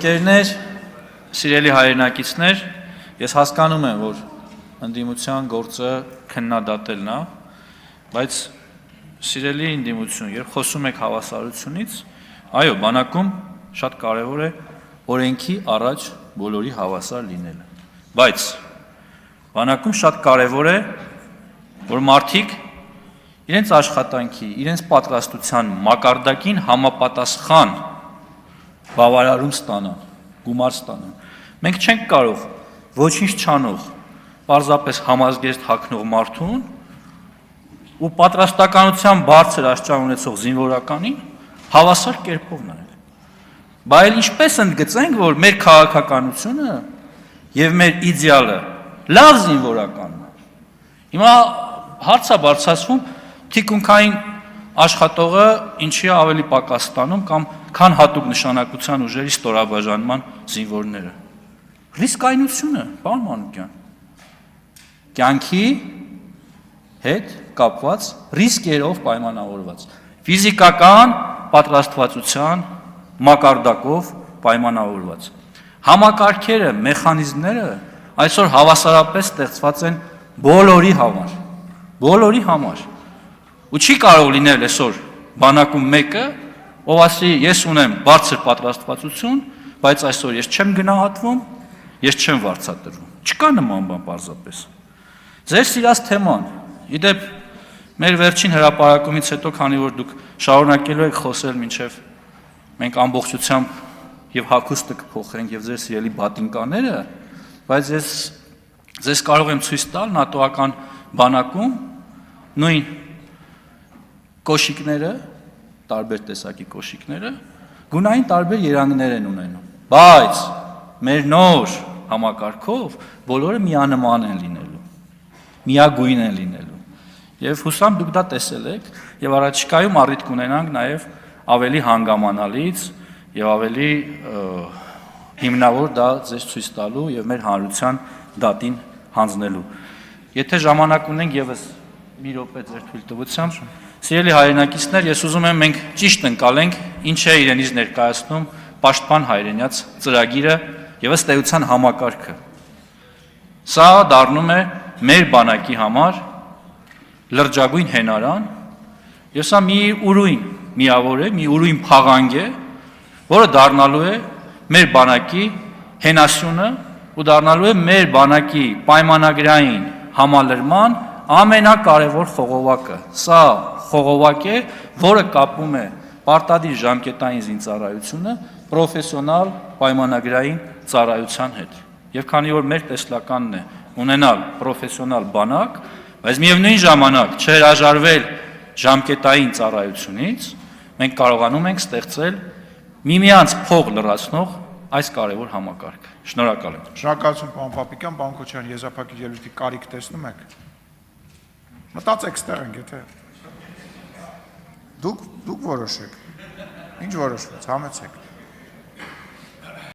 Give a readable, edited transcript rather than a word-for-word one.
ընկերներ, սիրելի հայրենակիցներ, ես հասկանում եմ, որ ընդդիմության գործը քննադատելն է, բայց սիրելի ընդդիմություն, երբ խոսում եք հավասարությունից, այո, բանակում շատ կարևոր է օրենքի առաջ բոլորի հավասար լինելը, բայց բանակում շատ կարևոր է, որ մարդիկ իրենց աշխատանքի, իրենց պատրաստության մակարդակին համապատասխան բավարարում ստանան, գումար ստանան։ Մենք չենք կարող ոչինչ չանող, պարզապես համազգեստ հագնող մարդուն ու պատրաստականության բարձր աստիճան ունեցող զինվորականին հավասար կերպով նայել։ Բայց ինչպես ընդգծենք, որ մեր քաղաքականությունը եւ մեր իդեալը լավ զինվորականն է։ Հիմա հարց է բարձրացվում թիկունքային աշխատողը ինչի է ավելի պակաս ստանում կամ քան հատուկ նշանակության ուժերի ստորաբաժանման զինվորները։ Ռիսկայնությունը, պարոն Մանուկյան, կյանքի հետ կապված ռիսկերով պայմանավորված, ֆիզիկական պատրաստվածության մակարդակով պայմանավորված։ Համակարգերը, մեխանիզմները այսօր հավասարապես ստեղծված են բոլորի համար։ Ու չի կարող լինել այսօր բանակում մեկը, ով ասի ես ունեմ բարձր պատրաստվածություն, բայց այսօր ես չեմ գնահատվում, ես չեմ վարձատրվում։ Չկա նման բան պարզապես։ Ձեր սիրած թեման, իդեպ մեր վերջին հրապարակումից հետո, քանի որ դուք շարունակելու եք խոսել մինչև մենք ամբողջությամբ եւ հագուստը կփոխենք եւ ձեր սիրելի բատինկաները, բայց ես ձեզ կարող եմ ցույց տալ նատոական բանակում նույն կոշիկները, տարբեր տեսակի կոշիկները, գունային տարբեր երանգներ են ունենում, բայց մեր նոր համակարգով բոլորը միանման են լինելու, միագույն են լինելու, եւ հուսամ դուք դա տեսել եք, եւ առաջիկայում առիթ կունենանք նաեւ ավելի հանգամանալից եւ ավելի հիմնավոր դա ձեզ ցույց տալու եւ մեր հանրության դատին հանձնելու։ Եթե ժամանակ ունենք եւս մի րոպե ձեր թույլտվությամբ, սիրելի հայրենակիցներ, ես ուզում եմ մենք ճիշտ ընկալենք ինչ է իրենից ներկայացնում Պաշտպան հայրենյաց ծրագիրը եւ ըստ էության համակարգը։ Սա դառնում է մեր բանակի համար լրջագույն հենարան, եւ սա մի ուրույն միավոր է, մի ուրույն փաղանգ է, որը դառնալու է մեր բանակի հենասյունը ու դառնալու է մեր բանակի պայմանագրային համալրման ամենակարևոր խողովակը։ Սա խողովակ է, որը կապում է պարտադիր ժամկետային զինծառայությունը պրոֆեսիոնալ պայմանագրային ծառայության հետ։ Եվ քանի որ մեր տեսլականն է ունենալ պրոֆեսիոնալ բանակ, բայց միևնույն ժամանակ չհրաժարվել ժամկետային ծառայությունից, մենք կարողանում ենք ստեղծել միմյանց փող լրացնող այս կարևոր համակարգ։ Շնորհակալ եմ։ Շնորհակալություն պարոն Պապիկյան, պարոն Քոչարյան, եզրափակիչ ելույթի կարիք տեսնում եք։ Մտածեք ստեղ ենք, եթե դուք որոշեք։ Ինչ որոշվեց, համեցեք։